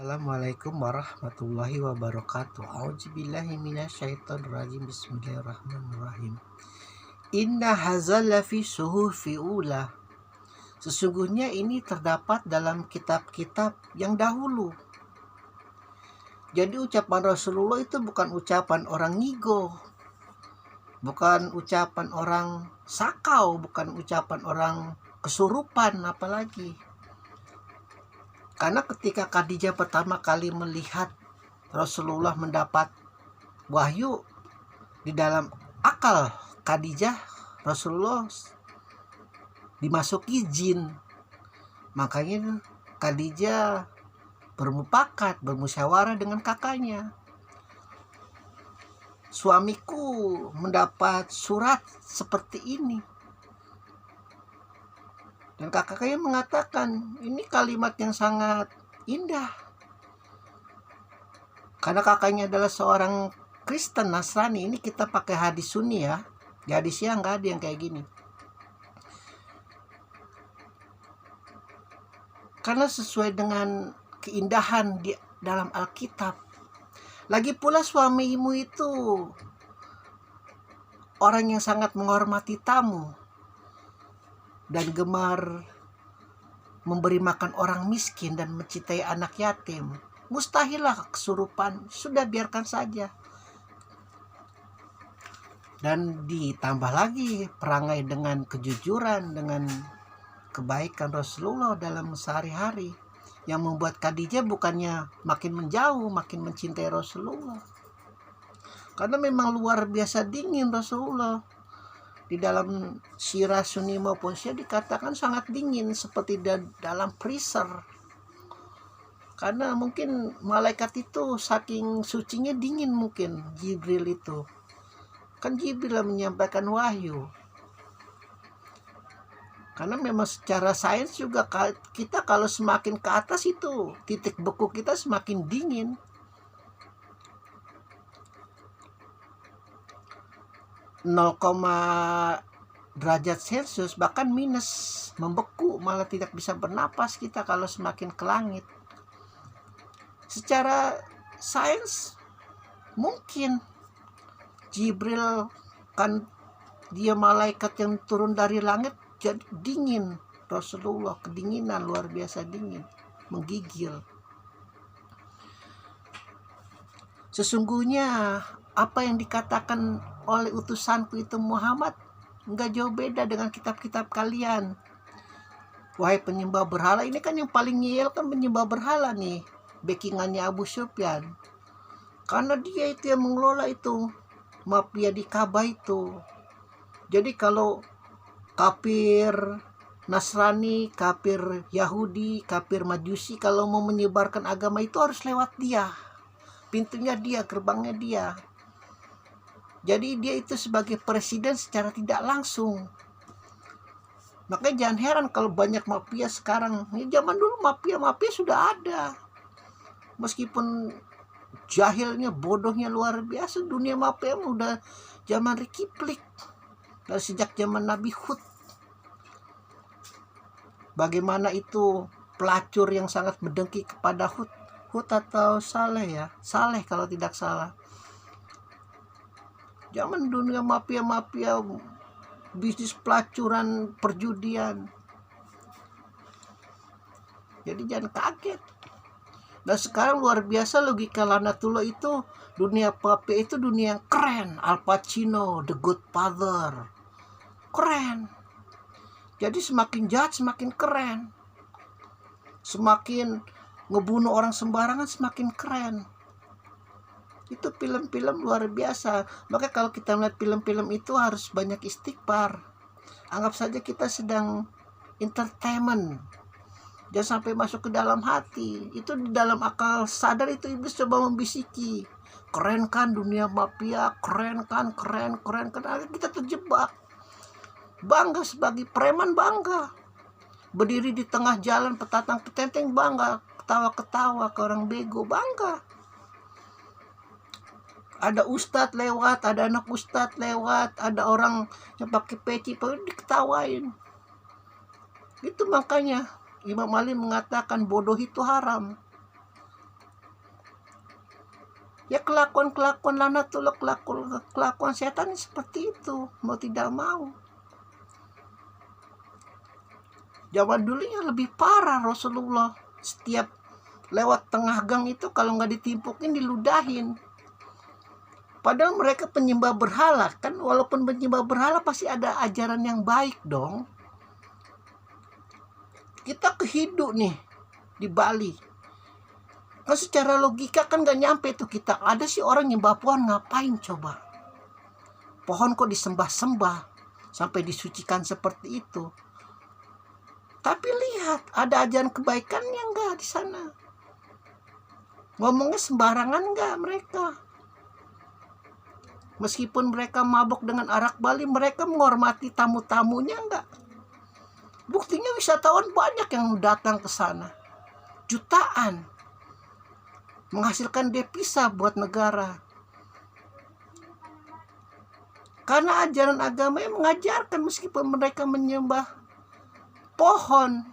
Assalamualaikum warahmatullahi wabarakatuh. A'udzubillahi minasyaitonirrajim. Bismillahirrahmanirrahim. Inna hazal lafi suhufi ula. Sesungguhnya ini terdapat dalam kitab-kitab yang dahulu. Jadi ucapan Rasulullah itu bukan ucapan orang ngigo, bukan ucapan orang sakau, bukan ucapan orang kesurupan apalagi. Karena ketika Khadijah pertama kali melihat Rasulullah mendapat wahyu, di dalam akal Khadijah Rasulullah dimasuki jin. Makanya Khadijah bermufakat, bermusyawarah dengan kakaknya. Suamiku mendapat surat seperti ini. Dan kakaknya mengatakan, ini kalimat yang sangat indah. Karena kakaknya adalah seorang Kristen Nasrani. Ini kita pakai hadis Sunni ya. Di hadisnya nggak ada yang kayak gini. Karena sesuai dengan keindahan di dalam Alkitab. Lagi pula suamimu itu orang yang sangat menghormati tamu dan gemar memberi makan orang miskin dan mencintai anak yatim. Mustahillah kesurupan, sudah biarkan saja. Dan ditambah lagi perangai dengan kejujuran, dengan kebaikan Rasulullah dalam sehari-hari, yang membuat Khadijah bukannya makin menjauh, makin mencintai Rasulullah. Karena memang luar biasa dingin Rasulullah. Di dalam sirah Sunni maupun Syiah dikatakan sangat dingin, seperti dalam freezer. Karena mungkin malaikat itu saking sucinya dingin, mungkin Jibril itu. Kan Jibril yang menyampaikan wahyu. Karena memang secara sains juga kita kalau semakin ke atas itu titik beku kita semakin dingin. Derajat Celcius bahkan minus, membeku, malah tidak bisa bernapas kita kalau semakin ke langit. Secara sains mungkin Jibril kan dia malaikat yang turun dari langit, jadi dingin. Rasulullah kedinginan luar biasa dingin, menggigil. Sesungguhnya apa yang dikatakan oleh utusanku itu Muhammad enggak jauh beda dengan kitab-kitab kalian. Wahai penyembah berhala, ini kan yang paling ngeyel kan penyembah berhala nih, backingannya Abu Sufyan. Karena dia itu yang mengelola itu mafia di Ka'bah itu. Jadi kalau kafir Nasrani, kafir Yahudi, kafir Majusi kalau mau menyebarkan agama itu harus lewat dia. Pintunya dia, gerbangnya dia. Jadi dia itu sebagai presiden secara tidak langsung. Makanya jangan heran kalau banyak mafia sekarang. Ini zaman dulu mafia sudah ada. Meskipun jahilnya, bodohnya luar biasa, dunia mafia udah zaman Ricky Flick. Dari sejak zaman Nabi Hud. Bagaimana itu pelacur yang sangat mendengki kepada Hud atau Saleh ya? Saleh kalau tidak salah. Zaman dunia mafia, bisnis pelacuran, perjudian. Jadi jangan kaget. Dan sekarang luar biasa logika Lanatullah itu, dunia mafia itu dunia yang keren. Al Pacino, The Godfather, keren. Jadi semakin jahat semakin keren. Semakin ngebunuh orang sembarangan semakin keren. Itu film-film luar biasa. Maka kalau kita melihat film-film itu harus banyak istighfar. Anggap saja kita sedang entertainment. Jangan sampai masuk ke dalam hati. Itu di dalam akal sadar itu iblis coba membisiki. Keren kan dunia mafia, keren kan. Akhirnya kita terjebak. Bangga sebagai preman, bangga. Berdiri di tengah jalan petatang petenteng, bangga. Ketawa-ketawa ke orang bego, bangga. Ada ustadz lewat, ada anak ustadz lewat, ada orang yang pakai peci, diketawain. Itu makanya Imam Ali mengatakan bodoh itu haram. Ya kelakuan lanatullah, kelakuan setan seperti itu, mau tidak mau. Zaman dulunya lebih parah. Rasulullah setiap lewat tengah gang itu kalau nggak ditimpukin diludahin. Padahal mereka penyembah berhala kan, walaupun penyembah berhala pasti ada ajaran yang baik dong. Kita kehidup nih di Bali, kan secara logika kan nggak nyampe tuh kita. Ada sih orang nyembah pohon, ngapain coba? Pohon kok disembah-sembah sampai disucikan seperti itu. Tapi lihat, ada ajaran kebaikannya nggak di sana? Ngomongnya sembarangan nggak mereka? Meskipun mereka mabok dengan arak Bali, mereka menghormati tamu-tamunya enggak. Buktinya wisatawan banyak yang datang ke sana. Jutaan. Menghasilkan devisa buat negara. Karena ajaran agama yang mengajarkan meskipun mereka menyembah pohon.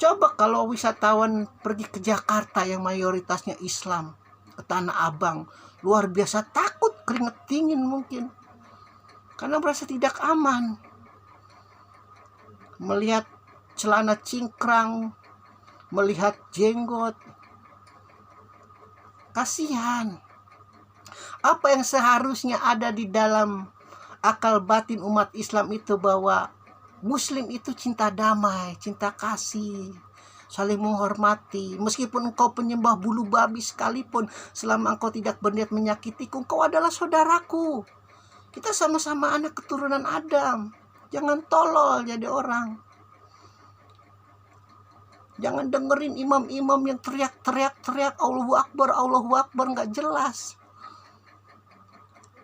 Coba kalau wisatawan pergi ke Jakarta yang mayoritasnya Islam, ke Tanah Abang, luar biasa takut, keringet dingin mungkin, karena merasa tidak aman melihat celana cingkrang, melihat jenggot. Kasihan. Apa yang seharusnya ada di dalam akal batin umat Islam itu, bahwa Muslim itu cinta damai, cinta kasih, saling menghormati. Meskipun engkau penyembah bulu babi sekalipun, selama engkau tidak berniat menyakitiku, engkau adalah saudaraku. Kita sama-sama anak keturunan Adam. Jangan tolol jadi orang. Jangan dengerin imam-imam yang teriak Allahu Akbar nggak jelas.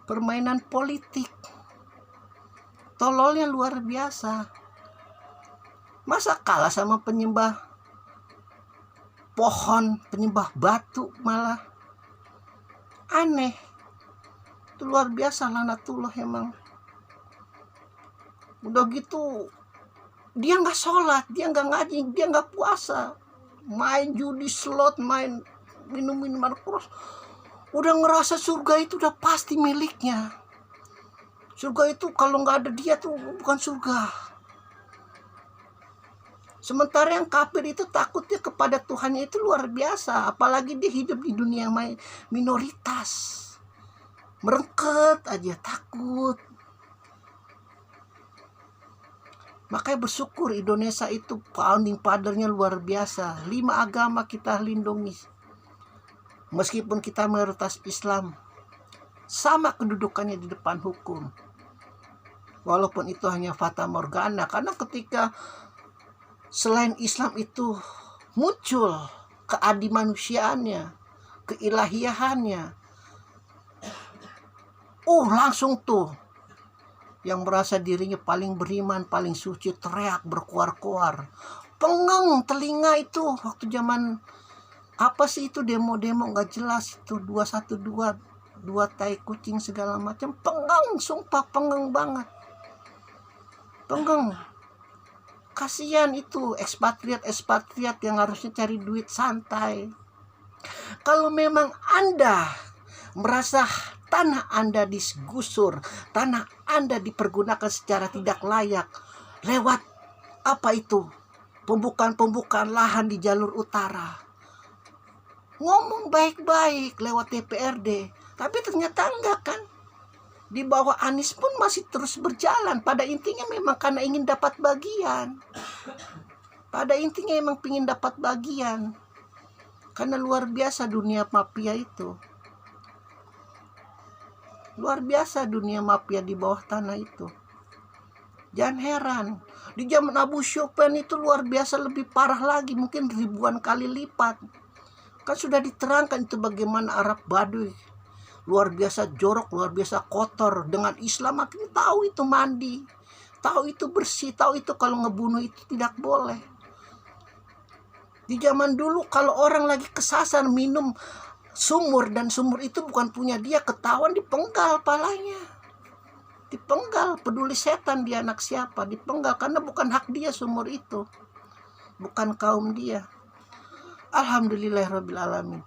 Permainan politik. Tololnya luar biasa. Masa kalah sama penyembah pohon, penyembah batu malah? Aneh. Itu luar biasa lanatullah emang. Udah gitu dia nggak sholat, dia nggak ngaji, dia nggak puasa, main judi slot, main minum minuman keras. Udah ngerasa surga itu udah pasti miliknya. Surga itu kalau nggak ada dia tuh bukan surga. Sementara yang kafir itu takutnya kepada Tuhannya itu luar biasa. Apalagi dia hidup di dunia minoritas. Merengket aja, takut. Makanya bersyukur Indonesia itu founding father-nya luar biasa. 5 agama kita lindungi. Meskipun kita mayoritas Islam, sama kedudukannya di depan hukum. Walaupun itu hanya fata morgana. Karena ketika selain Islam itu muncul keadimanusiaannya, keilahiahannya, langsung tuh yang merasa dirinya paling beriman, paling suci, teriak berkoar-koar. Pengeng telinga itu waktu zaman apa sih itu demo-demo nggak jelas itu 212, 2 tai kucing segala macam. Pengeng, sumpah pengeng banget. Pengeng. Kasihan itu ekspatriat yang harusnya cari duit santai. Kalau memang Anda merasa tanah Anda digusur, tanah Anda dipergunakan secara tidak layak lewat apa itu? Pembukaan lahan di jalur utara. Ngomong baik-baik lewat DPRD, tapi ternyata enggak kan? Di bawah Anies pun masih terus berjalan. Pada intinya memang karena ingin dapat bagian. Pada intinya emang ingin dapat bagian. Karena luar biasa dunia mafia itu. Luar biasa dunia mafia di bawah tanah itu. Jangan heran. Di zaman Abu Sufyan itu luar biasa lebih parah lagi. Mungkin ribuan kali lipat. Kan sudah diterangkan itu bagaimana Arab Baduy. Luar biasa jorok, luar biasa kotor. Dengan Islam akhirnya tahu itu mandi. Tahu itu bersih. Tahu itu kalau ngebunuh itu tidak boleh. Di zaman dulu kalau orang lagi kesasar minum sumur, dan sumur itu bukan punya dia, ketahuan dipenggal palanya. Dipenggal, peduli setan dia anak siapa, dipenggal karena bukan hak dia sumur itu. Bukan kaum dia. Alhamdulillahirabbil alamin.